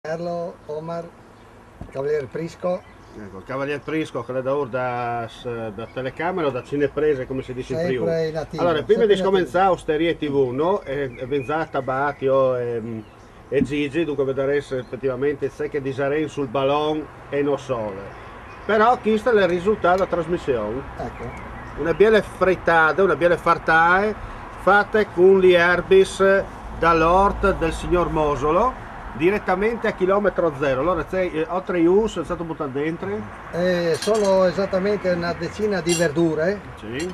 Carlo, Omar, Cavaliere Prisco, Ecco, il Cavalier Prisco, che è da telecamera o da cineprese, come si dice in Friuli. sempre in attivo. Allora, prima Sempre di in attivo. cominciare Osterie TV, no? E Benzata, Batio e Gigi, dunque vedrete effettivamente se che disaren sul ballon e non sole. Però chi sta il risultato della trasmissione? Ecco, Una biele frittata, una biele fartae, fatte con gli erbis dall'ort del signor Mosolo, direttamente a chilometro zero. Allora, oltre io sono stato buttato dentro. sono esattamente una decina di verdure, Sì.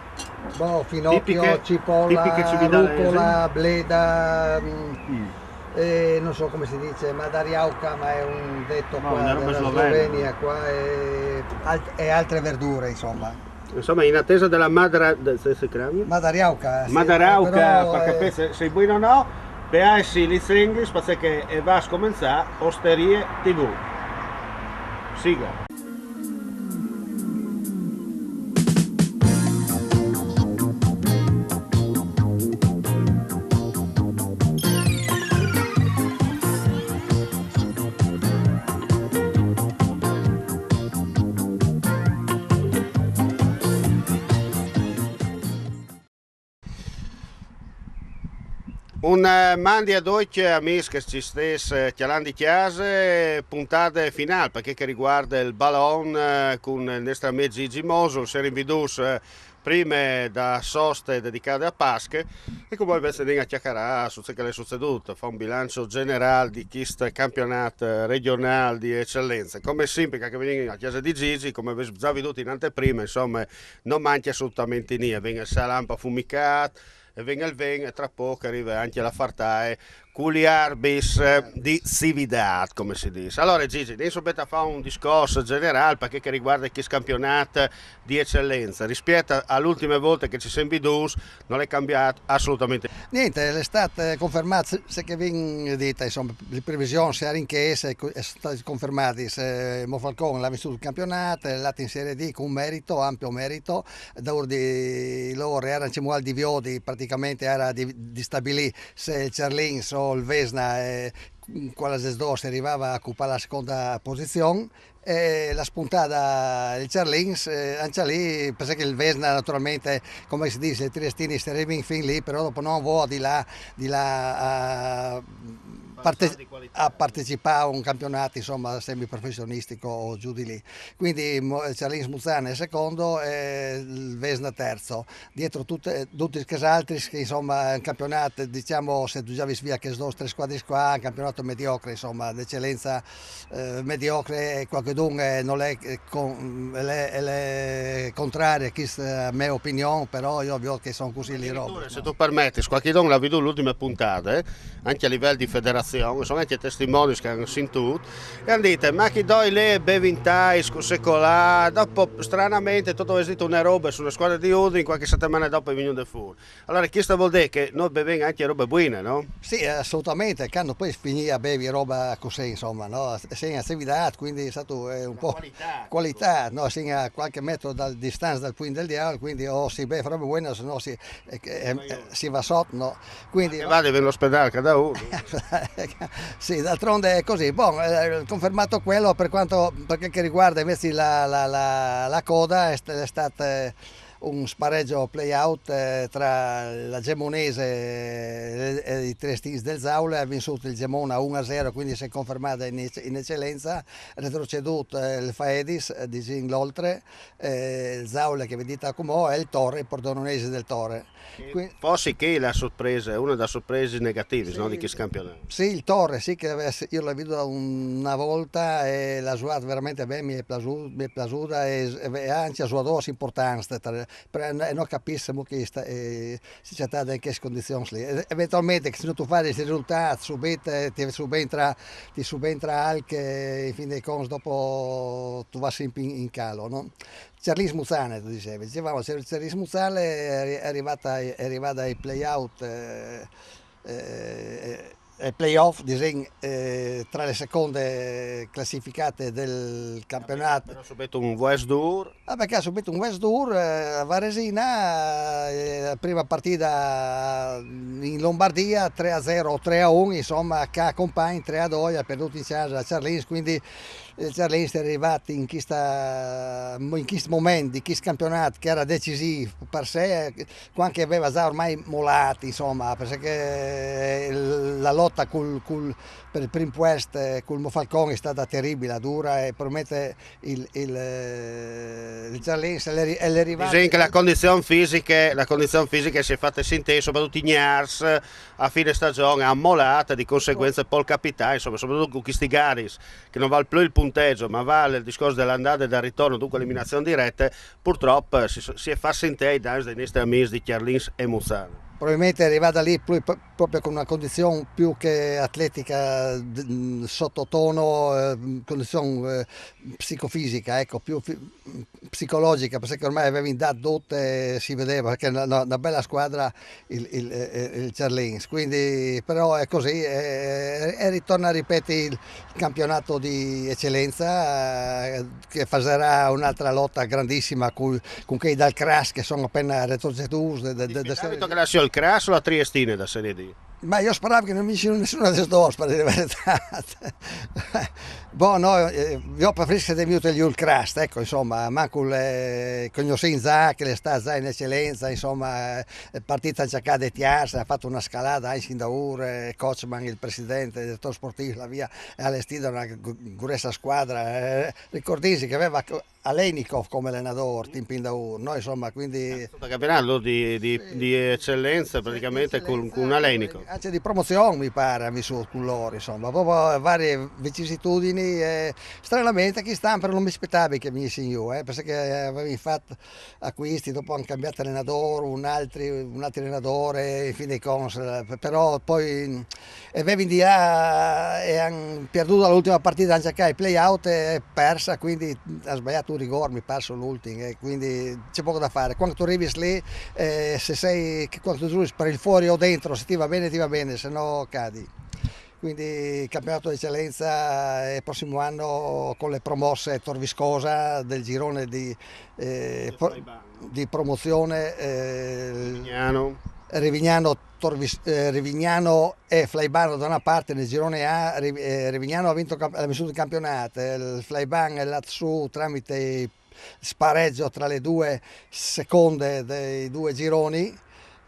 boh, finocchio, Tipiche cipolla, cividalesi. rucola, bleda, Mm. non so come si dice, madariauca, ma è un detto No, qua una roba della slovena. Slovenia, qua, e altre verdure, insomma. Insomma, in attesa della se si chiama? Madariauca, sì, Madarauca, però per capire se è buono o no, per si licenzi, perché va a cominciare Osterie TV. Sigla. Un mandi a tutti amici che ci stesse chiamando di chiesa, puntata finale perché che riguarda il ballon con il nostro amico Gigi Mosol, si rinvidus prima da soste dedicate a Pasche e come invece a chiacchierare su ciò che è succeduto, fa un bilancio generale di questo campionato regionale di eccellenza. Come sempre che viene a chiesa di Gigi, come avete già veduto in anteprima, insomma, non manca assolutamente niente, viene il lampa fumicato e venga il ven e tra poco arriva anche la fartae culiarbis di cividat, come si dice. Allora Gigi, adesso a fare un discorso generale perché che riguarda questo campionato di eccellenza. Rispetto all'ultima volta che ci siamo veduti non è cambiato assolutamente. niente, l'estate confermata, se che viene detta, insomma, le previsioni si erano che sono stati confermati, se Mofalcone l'ha vissuto il campionato, è andato in Serie D con un merito, ampio merito, da ora di loro erano cimual di Viodi, praticamente era di stabilire se il Cerlins o il Vesna, quella delle due si arrivava a occupare la seconda posizione. E la spuntata il Cerlins, anche lì, perché il Vesna naturalmente, come si dice, i triestini si arrivano fin lì, però dopo non vuoi di là a partecipare a un campionato insomma semiprofessionistico o giù di lì. Quindi Cerlins Muzzana è secondo e il Vesna terzo. Dietro tutti gli altri che insomma un campionato, diciamo, se tu già visto via che sono tre squadre qua, un campionato mediocre, insomma, d'eccellenza mediocre, qualcuno non è, è contrario a questa mia opinione, però io vedo che sono così le robe. Se tu permetti, qualche don l'ha veduto l'ultima puntata, anche a livello di federazione, sono anche testimoni che hanno sentito, e hanno detto, ma chi doi le bevintai, secolare, dopo stranamente tutto è detto una roba sulla squadra di Udine, qualche settimana dopo è venuto fuori. Allora, questo vuol dire che noi beviamo anche roba buona, no? Sì, assolutamente, quando poi finì a bevi roba così, insomma, no? Senza attività, quindi è stato un po' qualità, no? Senza qualche metro dal distanza dal Puin del Diavolo, quindi o si beve roba buona, se no si va sotto, no? Quindi, Che va, deve all'ospedale cada uno. sì, d'altronde è così. Bon, confermato quello perché riguarda invece la coda, è stata un spareggio play-out tra la Gemonese e i Triestins del Zaule, ha vinto il Gemona 1-0, quindi si è confermata in eccellenza, retroceduto il Faedis di Gin l'Oltre, il Zaule che vedete come è il Torre, il pordenonese del Torre. Forse che la sorpresa, è una delle sorprese negative, Sì, no, di questo campionato. sì, il Torre, sì, che io l'ho visto una volta e la giocata veramente bene, mi è piaciuta e anche ha giocato importante, e non capisco che si tratta di che condizioni lì. Eventualmente, se tu fai questi risultati, ti subentra anche, in fin dei conti, dopo tu vai sempre in calo, no? Cerlis Muzzane, tu dicevamo, Cerlis Muzzane è arrivata ai play-out playoff tra le seconde classificate del campionato. Ha subito un West Dur. Perché ha subito un West Dur a Varesina, la prima partita in Lombardia 3-0 o 3-1, insomma, che compagni 3-2, ha perduto in casa a Charlins, quindi Charlins è arrivato in questo momento di questo campionato che era decisivo per sé, quando aveva già ormai mollato, insomma, perché la lotta per il primo posto col Mofalcone è stata terribile, dura, e promette il Charlins è arrivato. Dice che la condizione fisica si è fatta sentire, soprattutto in Gnars a fine stagione, ammolata, di conseguenza poi il capitano, insomma, soprattutto con questi garis che non vale più il punteggio, ma vale il discorso dell'andata e del ritorno, dunque eliminazione diretta, purtroppo si è fatto sentire i danni dei nostri amici di Charlins e Muzzano. Probabilmente è arrivata lì proprio con una condizione più che atletica sottotono, condizione psicofisica, ecco, più psicologica, perché ormai aveva dato tutte, si vedeva, perché è una bella squadra il Charlins, quindi però è così, e ritorna a ripetere il campionato di eccellenza che farà un'altra lotta grandissima con quei dal Crash che sono appena retroceduti. Che sia il Crash o la Triestina da Serie D? Ma io speravo che non mi sia nessuna delle due, per dire la verità. Boh, no, io preferisco di più il Crash, ecco, insomma, manco conoscenza che le sta già in eccellenza, insomma, è partita già a Tias, ha fatto una scalata anche in Daur, Kochman, il presidente, il direttore sportivo, la via, e ha allestito una grossa squadra. Ricordisi che aveva Alenikov come allenatore, Team Pindaur, no? Insomma, quindi... È stato campionato di eccellenza praticamente con Alenikov. Anche di promozione mi pare, ha vissuto con loro, insomma, proprio varie vicissitudini. Stranamente chi sta, però non mi aspettavo che venisse io, perché avevi fatto acquisti, dopo hanno cambiato allenatore, un altro allenatore, in fin dei conti, però poi avevi di là e hanno perduto l'ultima partita anche ai play-out e persa, quindi ha sbagliato un rigore, mi perso l'ultimo, e quindi c'è poco da fare. Quando tu arrivi lì, quando tu giochi per il fuori o dentro, se ti va bene, se no cadi. Quindi campionato di eccellenza il prossimo anno con le promosse Torviscosa del girone di promozione Rivignano e Flaibano da una parte nel girone A. Rivignano ha vissuto il campionato, il Flaiban è lassù tramite spareggio tra le due seconde dei due gironi.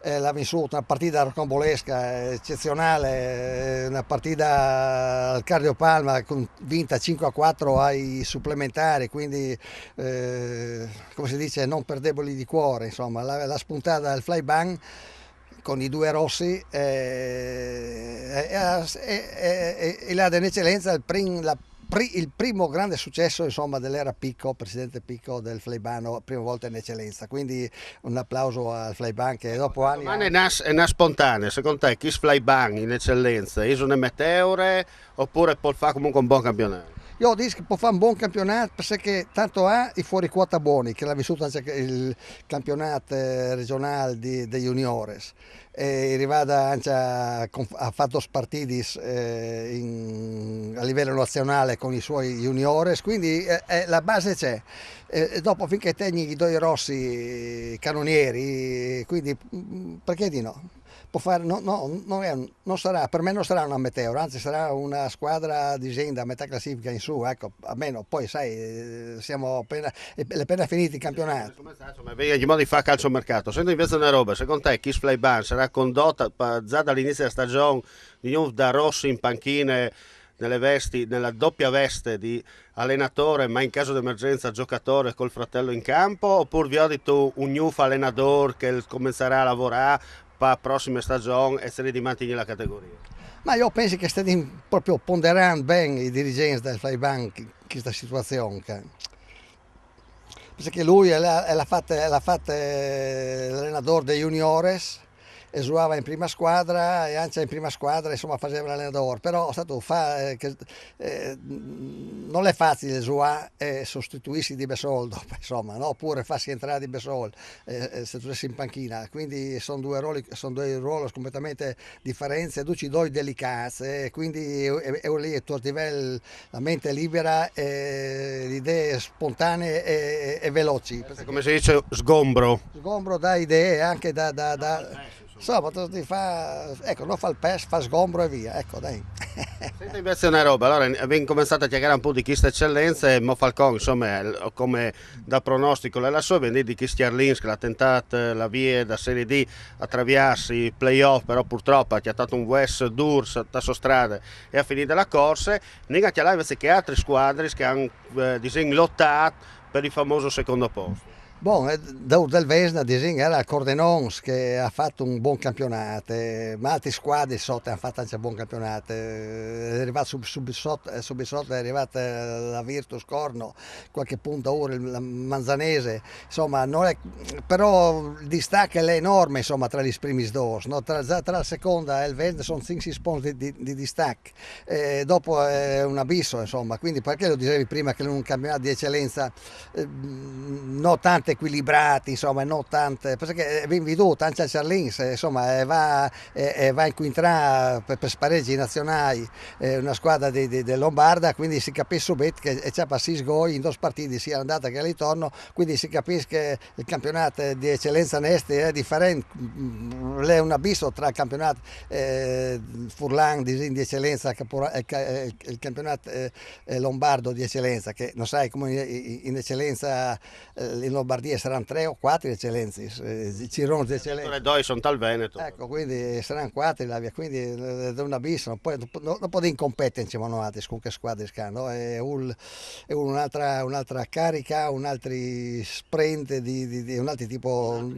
L'ha vissuta una partita rocambolesca, eccezionale, una partita al Cardiopalma vinta 5-4 ai supplementari, quindi come si dice, non per deboli di cuore, insomma, la spuntata del Flyban con i due rossi e la dell'eccellenza il primo grande successo, insomma, dell'era Picco, presidente Picco del Flaibano, prima volta in eccellenza, quindi un applauso al Flyban che dopo anni... Ma è una spontanea, secondo te chi Flyban in eccellenza è un meteore oppure può fare comunque un buon campionato? Io dico che può fare un buon campionato perché tanto ha i fuori quota buoni, che l'ha vissuto anche il campionato regionale di juniores. E Rivada ha fatto spartidis a livello nazionale con i suoi juniores, quindi la base c'è. Dopo finché tegni i due rossi cannonieri, quindi perché di no? Può fare, non sarà, per me non sarà una meteora, anzi sarà una squadra di Zenda a metà classifica in su, ecco, almeno poi sai, siamo appena finiti il campionato. Insomma, vedi modo di fare calciomercato. Sento invece una roba, secondo te Kiss Flyban sarà condotta già dall'inizio della stagione da Rossi in panchine nella doppia veste di allenatore, ma in caso di emergenza giocatore col fratello in campo, oppure vi ho detto un new allenatore che comincerà a lavorare per la prossima stagione e se di mantenere la categoria? Ma io penso che stiano proprio ponderando bene i dirigenti del Flyban in questa situazione. Perché lui l'ha fatto l'allenatore dei juniores e giocava in prima squadra e anche in prima squadra insomma faceva l'allenatore, però non è facile giocare e sostituirsi di Besol dopo, insomma, no? Oppure farsi entrare di Besol se tu sei in panchina, quindi sono due ruoli completamente differenti, due delicati, quindi è lì tu la mente libera, le idee spontanee e veloci. Come si dice, sgombro. Sgombro da idee, anche insomma, ecco, non fa il PES, fa sgombro e via, ecco, dai. Senti invece una roba, allora abbiamo cominciato a chiacchierare un po' di queste eccellenze, Mo Falcon, insomma, come da pronostico la sua, vendi di chi Stjarlins che l'ha tentato la via da Serie D attraverso i playoff, però purtroppo ha chiamato un West Durs da sua strada e ha finito la corsa, nega che invece che altre squadre che hanno lottato per il famoso secondo posto. Bon, del Vesna era il Cordenons che ha fatto un buon campionato, ma altre squadre sotto hanno fatto anche un buon campionato. È arrivato sotto è arrivata la Virtus Corno, qualche punto ora il Manzanese, insomma, però il distacco è enorme insomma, tra gli primi due, no? tra la seconda e il Vesna sono 5 punti di distacco, dopo è un abisso, insomma, quindi perché lo dicevi prima che in un campionato di eccellenza non tante equilibrati, insomma, non tante, perché abbiamo veduto anche a Charlins, insomma, va a incontrare per spareggi nazionali una squadra di Lombarda, quindi si capisce subito che c'è passato gol in due partite, sia andata che ritorno, quindi si capisce che il campionato di eccellenza neste è differente, è un abisso tra il campionato Furlan di eccellenza e il campionato lombardo di eccellenza, che non sai come in eccellenza in Lombardia saranno 3 o 4 eccellenze, Cironi di eccellenza. Le due sono dal Veneto. Ecco, quindi saranno 4, quindi è un abisso, poi dopo di incompetenza con che squadre hanno, è un'altra carica, un altro sprint di un altro tipo,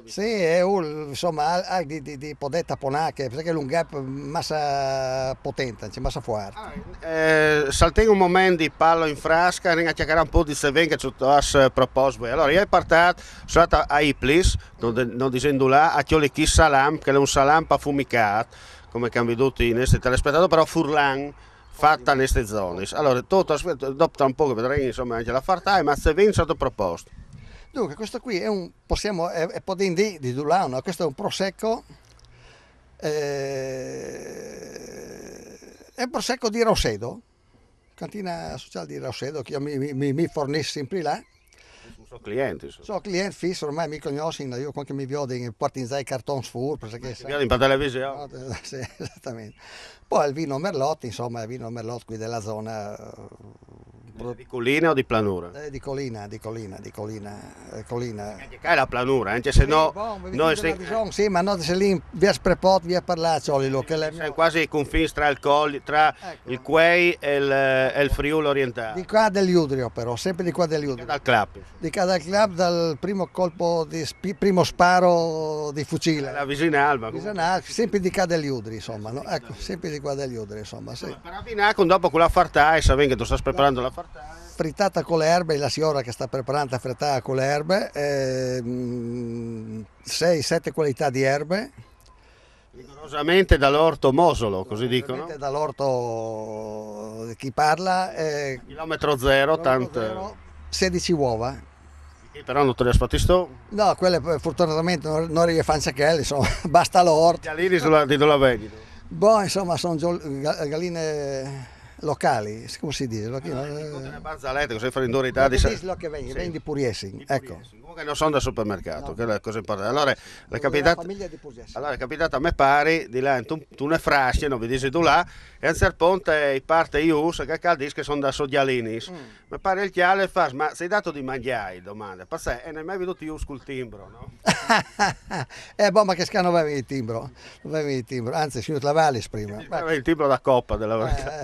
sì, è insomma di poter tapponare, perché è un gap massa potente, massa forte. Saltiamo un momento di pallo in frasca, andiamo a chiacchierare un po' di Seven che ci ha proposto. Allora, io ho partito, sono andato a Iplis, non dicendo là, a Chioli Chi Salam, che è un salam affumicato, come abbiamo veduto in questi telespettatori, però Furlan fatta in queste zone. Allora, tutto, dopo tra un po' che vedremo insomma, anche la fartai, ma Seven è stato proposto. Dunque, questo qui è un di Dulano, questo è un prosecco, è un prosecco di Rosedo, cantina sociale di Rosedo, che io mi fornisco sempre là. Sono clienti. Sono clienti fissi, ormai mi conoscono, io quando mi vedo in porti in zai cartoni fur, perché mi vedo in televisione. No, sì, esattamente. Poi il vino Merlot, insomma, il vino Merlot qui della zona. Di collina o di planura? Di collina. Che è la planura, anche se no... Noi sì, ma no, se lì via sprepot, via parlare, siamo quasi ai confini tra il Quei e il Friuli orientale. Di qua degli Udrio però, sempre di qua degli Udrio. Dal club. Di qua dal club, dal primo colpo, primo sparo di fucile. La vicina Alba. Sempre di qua degli Udri, insomma, no? Ecco, sempre di qua degli Udri, insomma, sì. Per abbinare dopo con la fartai, sapete che tu stai preparando la fartai. Frittata con le erbe, la signora che sta preparando la frittata con le erbe, 6-7 qualità di erbe. Rigorosamente dall'orto Mosolo, così dicono. Dall'orto di chi parla. Chilometro zero, tanto. 16 uova. Però non te le aspetti sto? No, quelle fortunatamente non rifanno che insomma, basta l'orto. Galini di dove la vendi? Boh, insomma, sono galline locali, come si dice? Una barzaletta, così fare indorità di che vendi Puriesi, ecco. Comunque non sono da supermercato, che è la cosa importante. Allora, è capitato a me pari, di là, tu ne frasci, non vi dici tu là, e a un certo punto parte io, che caldi che sono da Soggialini. Mi pare il chiale e fa, ma sei dato di mangiare, domanda, perché non hai mai veduto io col timbro, no? Ma che scano avevi il timbro, anzi, si la Vallis prima. Il timbro da coppa della verità.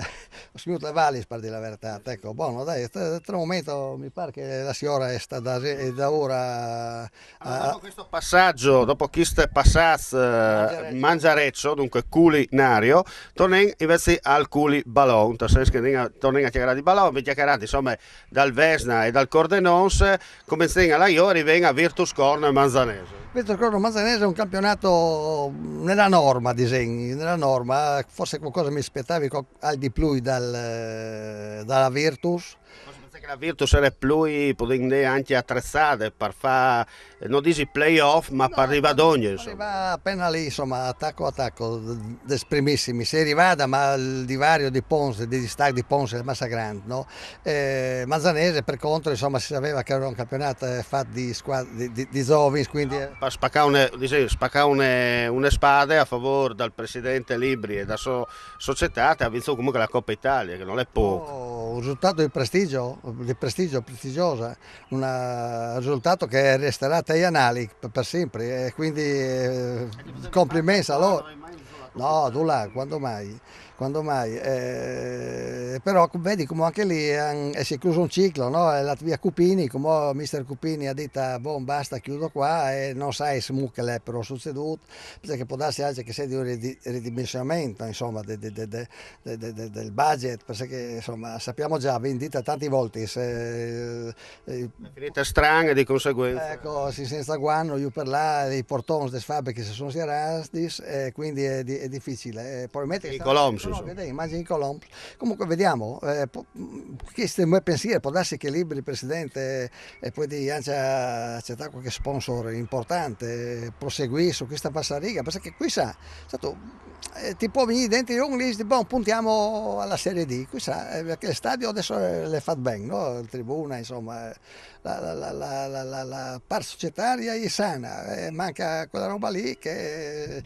smiuto le valis per dire la verità. Ecco, buono, dai, tra un momento mi pare che la signora è stata da ora Allora, dopo questo passaggio, dopo questo passaggio mangiareccio, dunque culinario, torniamo invece al culi ballon, nel senso che torniamo a chiacchierare di ballon, vi chiacchierate insomma dal Vesna e dal Cordenons, come alla Iori venga Virtus Corno e Manzanese. Virtus Corno Manzanese è un campionato nella norma, disegni, nella norma, forse qualcosa mi aspettavi al di più dalla Virtus. Che la Virtus era più potendo anche attrezzate per fare, non dici playoff, ma per arrivare ad ogni. Arriva appena lì, insomma, attacco, des primissimi. Si arrivata, ma il divario di Pons, di distacco di Pons è massacrante, no? Manzanese, per contro, insomma, si sapeva che era un campionato fatto di giovani, quindi... Per spaccare une spade a favore del presidente Libri e della sua società, ha vinto comunque la Coppa Italia, che non è poco. Un risultato prestigiosa, un risultato che resterà agli annali per sempre, e quindi complimenti a loro. No, tu là, quando mai? Quando mai? Però vedi come anche lì si è chiuso un ciclo, no? È la via Cupini, come mister Cupini ha detto, boh, basta, chiudo qua, e non sai se mucche l'è però succeduto, perché può darsi anche che sia di un ridimensionamento, insomma, del budget, perché insomma, sappiamo già, vendita tanti volte, è finita strana di conseguenza. Ecco, senza guano, io per là, i portoni delle fabbriche si sono serrati, quindi è difficile. Probabilmente immagini Colombo. Comunque vediamo, questo è il mio pensiero, può darsi che liberi il presidente e poi di anche accettare qualche sponsor importante, proseguire su questa passariga, perché qui ti può venire dentro un list, bon, puntiamo alla Serie D, qui perché il stadio adesso è fatto bene, no? Il tribuna, insomma, la parte societaria è sana, manca quella roba lì che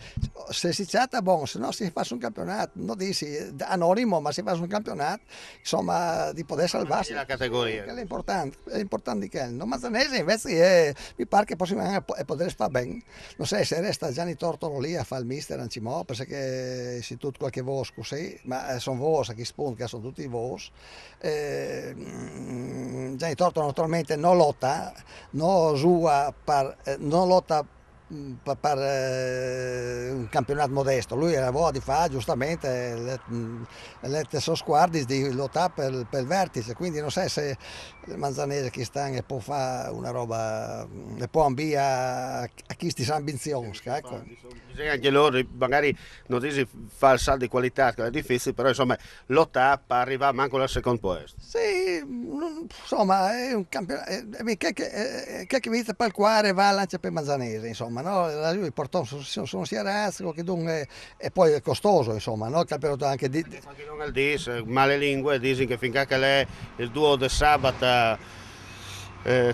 se si chatta, bon, se no si fa un campionato, non dici anonimo, ma si fa un campionato, insomma, di poter salvarsi. La categoria. È importante che il Manzanese invece mi pare che prossimamente poter fare bene. Non so se resta Gianni Tortolo lì a fare il mister Ancimò, perché si tutto qualche voce così, ma sono voci che spunta, che sono tutti voci. Gianni Tortolo naturalmente non lotta, non lotta per un campionato modesto, lui lavora di fa giustamente le suoi sguardi di lottare per il vertice, quindi non so se il Manzanese che sta e può fare una roba e può ambire a chi sta ambizioni, ecco. Bisogna anche loro magari non dici fare il salto di qualità che è difficile, però insomma lottare per arrivare manco al secondo posto. Sì, insomma è un campionato che vita per il quale va lancia per Manzanese, insomma, no? I portoni sono sia razzi e poi è costoso, insomma, no? Il campionato anche di... Anche non al dis, male lingue dicono che finché che lei il duo del sabato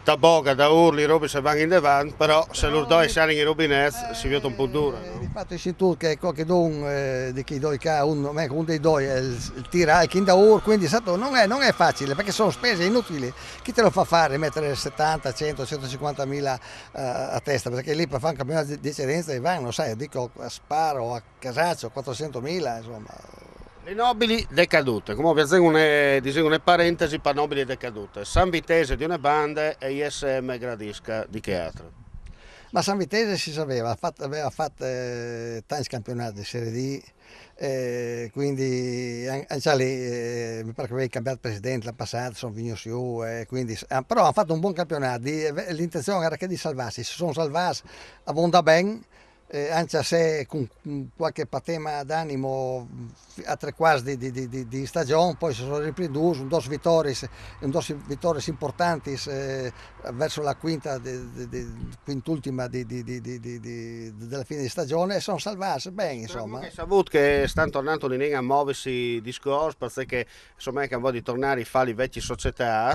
taboga da urli robe se vanno in davanti, però se loro due salgono in rubinetti si vede un po' dura, no? Di fatto il tu che qualche di chi due uno dei due tira il da ur, quindi non è facile perché sono spese inutili. Chi te lo fa fare mettere 70, 100, 150 mila a testa, perché lì per fare un campionato di eccellenza vanno, sai, dico a Sparo, a Casaccio, 400 mila, insomma. Le nobili decadute, come dicevo una parentesi per nobili decadute, San Vitese di una banda e ISM Gradisca di che altro? Ma San Vitese si sapeva, aveva fatto tanti campionati di Serie D, quindi anche lì mi pare che aveva cambiato presidente l'anno passato, sono venuti su, quindi, però hanno fatto un buon campionato, l'intenzione era che di salvarsi, si sono salvati, avevano bene. Anche se con qualche patema d'animo a tre quarti di stagione, poi si sono ripresi un dos vittorie importanti verso la quintultima della fine di stagione e sono salvati bene, insomma. Hai saputo che stanno tornando a muoversi discorsi perché insomma è che voglio tornare a fare le vecchie società,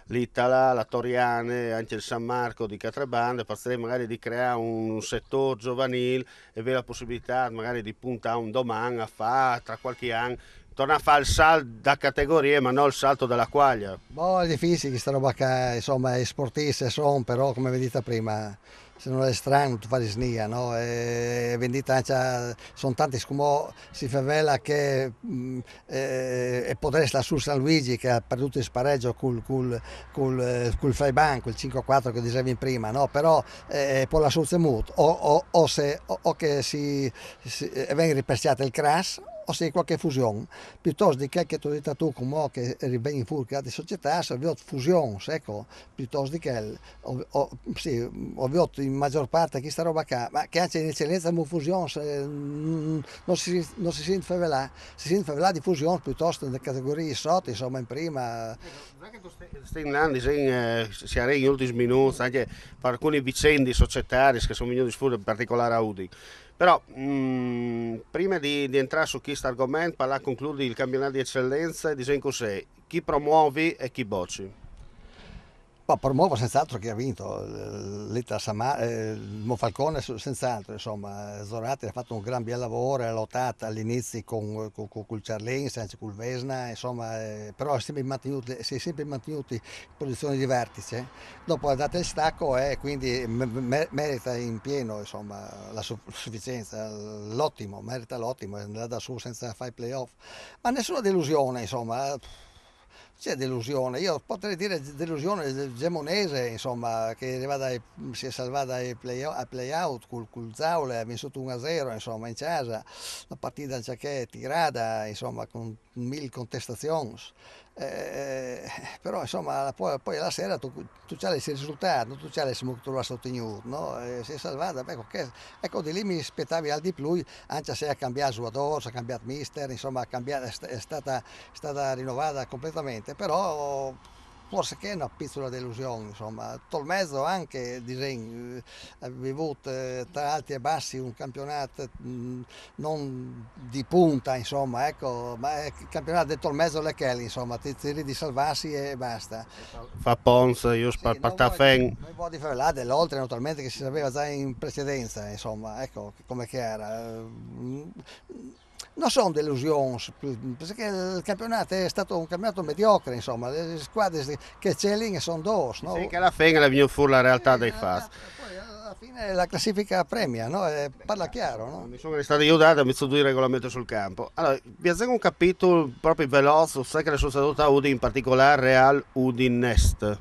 l'Itala, la Toriane, anche il San Marco di Catrabande, per magari di creare un settore giovanile e avere la possibilità magari di puntare un domani a fare tra qualche anno torna a fare il salto da categorie ma non il salto della quaglia. Boh, è difficile questa roba qua, insomma, i sportisti sono, però come vedete prima se non è strano, tu fai snia, no? E vendita anche, sono tanti come si favela che e potresti sul San Luigi che ha perduto il spareggio col Freiburg, quel 5-4 che dicevi prima, no? Però poi la soluzione o che viene riperciato il crash o se qualche fusione, piuttosto di che tu hai detto tu come che ben in fuori create società, se avete fusione, ecco, piuttosto di che, sì, avete in maggior parte questa roba qua, ma che anche in eccellenza di fusione non si sente favelà, si sente favelà di fusione piuttosto nelle categorie sotto, insomma in prima. Stai andando, si è negli ultimi minuti, anche per alcune vicende societarie che sono venuti fuori, in particolare a Udine. Però prima di entrare su questo argomento, parlare concludi il campionato di eccellenza e disegni cos'è, chi promuovi e chi bocci. Ma promuovo senz'altro chi ha vinto, l'Ita Monfalcone senz'altro, insomma, Zorati ha fatto un gran bel lavoro, ha lottato all'inizio con il Ciarlense, anche con il Vesna, insomma, però si è sempre mantenuti in posizioni di vertice, dopo ha dato il stacco e quindi merita in pieno insomma, la sufficienza, l'ottimo, merita l'ottimo, è andata su senza fare playoff, ma nessuna delusione insomma. C'è delusione, io potrei dire delusione gemonese, insomma, che si è salvata ai play-out col Zaule, ha vinto 1-0, insomma, in casa, la partita anche che è tirata, insomma, con mille contestazioni. Però insomma poi alla sera tu c'hai il risultato, tu c'hai il tu l'hai ottenuto, no? Si è salvata, ecco di lì mi aspettavi al di più, anche se ha cambiato giocatore, ha cambiato mister, insomma è stata rinnovata completamente, però forse che è una piccola delusione, insomma, tol mezzo anche ha avuto tra alti e bassi un campionato non di punta, insomma, ecco, ma il campionato del tol mezzo le Kelly, insomma, ti tiri di salvarsi e basta. Fa Pons, io spar Partafen. Non vuoi fare là dell'oltre naturalmente che si sapeva già in precedenza, insomma, ecco come che era. Non sono delusioni, perché il campionato è stato un campionato mediocre, insomma, le squadre che c'è lì sono due, no? Sì, che alla fine è venuta fuori la realtà dei fatti. Poi alla fine la classifica premia, no? Parla chiaro, no? Mi sono stati aiutati a mettere due regolamenti sul campo. Allora, vi aggiungo un capitolo proprio veloce, sai che è succeduto a Udine, in particolare Real Udine Est.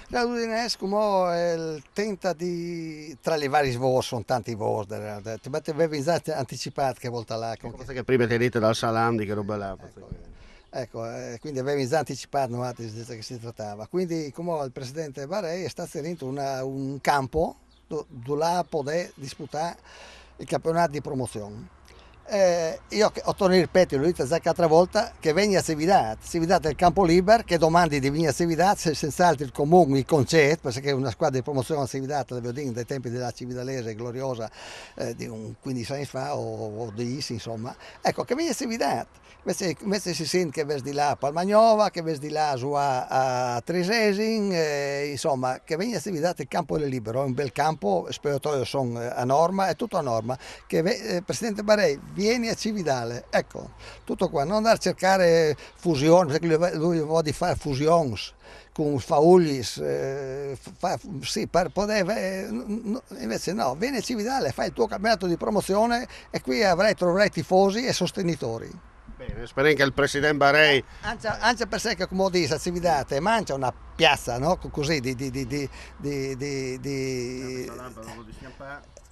L'Udinese come tenta di, tra i vari svos, sono tanti svos, ti avevi anticipato che volta là. Cosa che prima ti dite dal Salandi, che roba là. Ecco, quindi avevi già anticipato che si trattava. Quindi come il presidente Barei è stato inserito un campo dove poter disputare il campionato di promozione. Io ho tornato a ripetere, l'ho detto già un'altra volta, che venga a Cividat è il campo libero, che domandi di venire a Cividat, senz'altro il comune, il concetto, perché è una squadra di promozione a Cividat, l'avevo detto dai tempi della Cividalese gloriosa di un 15 anni fa o di Isi, insomma, ecco, che venga a Cividat. Invece si sente che vesti di là a Palmagnova, che vesti di là su a Tresesin, insomma, che venga a Cividat il campo è libero, è un bel campo, spogliatoio sono a norma, è tutto a norma, che Presidente Barei vieni a Cividale, ecco, tutto qua, non andare a cercare fusioni, perché lui vuole fare fusioni con Faullis, sì, per poter, invece no, vieni a Cividale, fai il tuo campionato di promozione e qui troverai tifosi e sostenitori. Bene, spero che il Presidente Barei... Anche per sé che come dice a Cividate mangia una piazza, no? Così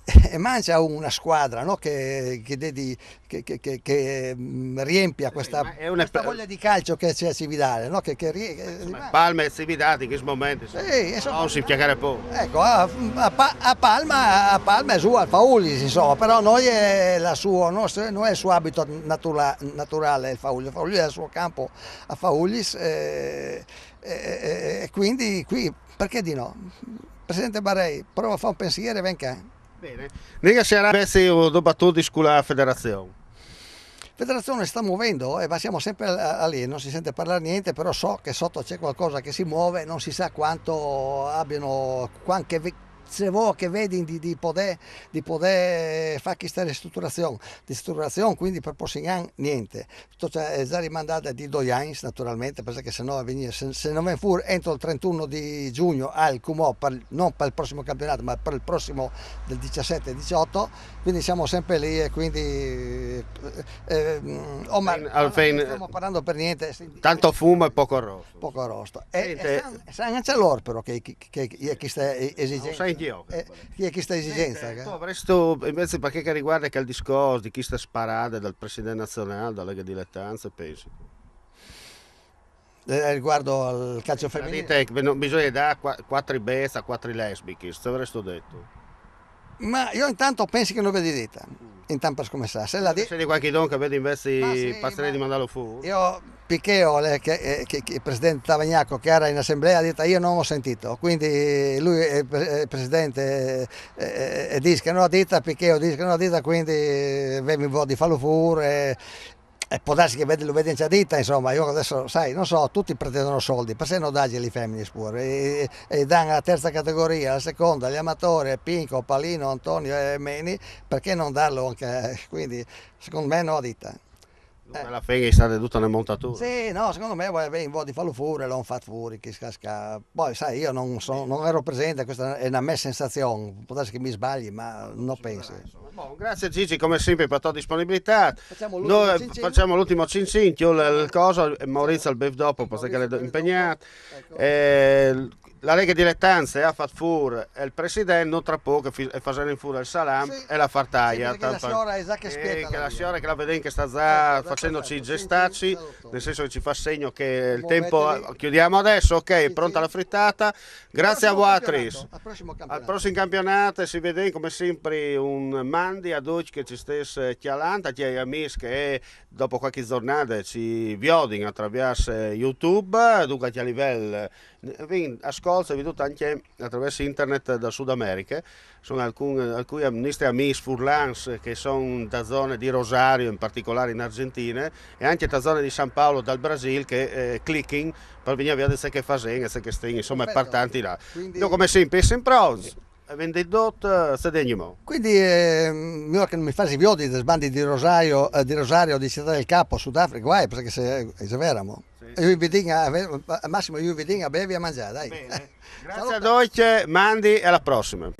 e mangia una squadra, no? che riempia questa voglia di calcio che c'è a Cividale, no? Palma e Cividati in questo momento non si chiacchiera poco. Ecco, a Palma è su al Faullis, insomma, però noi è il suo habitat naturale il Faullis è il suo campo a Faullis e quindi qui perché di no? Presidente Barei, prova a fare un pensiero e venga. Bene, nega sarà invece dopo con la federazione. La federazione sta muovendo e siamo sempre lì, non si sente parlare niente, però so che sotto c'è qualcosa che si muove, non si sa quanto abbiano, se vuoi che vedi di poter fare questa ristrutturazione, quindi per prossimi niente. Tutto è già rimandata di 2 anni naturalmente, perché se no se non viene fuori entro il 31 di giugno al Cumò, non per il prossimo campionato ma per il prossimo del 17-18, quindi siamo sempre lì e quindi stiamo parlando per niente. Tanto fumo e poco arrosto. Poco arrosto. E anche loro però che è questa esigenza. Chi è questa esigenza? Tu avresti invece per che riguarda che il discorso di chi sta sparando dal presidente nazionale, dalla Lega Dilettanza, pensi? Riguardo al calcio femminile. Dite che bisogna dare 4 best a 4 lesbiche, questo avresti detto. Ma io intanto penso che non vedi dita, intanto per scommessare. Se la di qualche don che vede invece passerei di mandarlo fuori. Io Picheo, che il presidente Tavagnacco che era in assemblea, ha detto io non ho sentito, quindi lui è il presidente e dice che non ha dita, Picheo dice che non ha dita, quindi vedi di farlo fuori. E può darsi che lo vede in ciadita, insomma, io adesso, sai, non so, tutti pretendono soldi, perché non dagli le femmine pure, e danno la terza categoria, la seconda, gli amatori, Pinco, Palino, Antonio e Meni, perché non darlo anche, quindi secondo me no a dita. La figlia è stata tutta una montatura. Sì, no, secondo me vuoi di farlo fuori, l'hanno fatto fuori, che scasca. Poi sai, io non ero presente, questa è una mia sensazione, può darsi che mi sbagli, ma non penso. Grazie Gigi come sempre per la tua disponibilità. Facciamo l'ultimo cin cin, il coso, Maurizio al bev dopo perché è impegnato. La Lega Dilettanza ha fatto fuori il presidente, non tra poco è facendo fuori il salam e la fartaglia. Che la signora è già che spiega. Che la signora che la vede che sta già facendoci i gestacci, nel senso che ci fa segno che il tempo chiudiamo adesso, ok, pronta la frittata. Grazie a voi. Al prossimo campionato si vede come sempre un mandi a Deutsch che ci stesse chialando, che amici che dopo qualche giornata ci vedono attraverso YouTube, dunque a livello ascolta veduto anche attraverso internet da Sud America. Sono alcuni nostri amici furlans che sono da zone di Rosario, in particolare in Argentina, e anche da zone di San Paolo dal Brasile che clicking per venire a vedere se che fa se che sting, insomma è partanti là. Io come sempre vendedot sedegno. Quindi io che non mi fasi viodi dei bandi di Rosario di Città del Capo, Sudafrica, guai, perché se veramo. Io vi dico, al massimo io vi dico, bevi a mangiare, dai. Bene. Grazie a Deutsche, Mandi e alla prossima.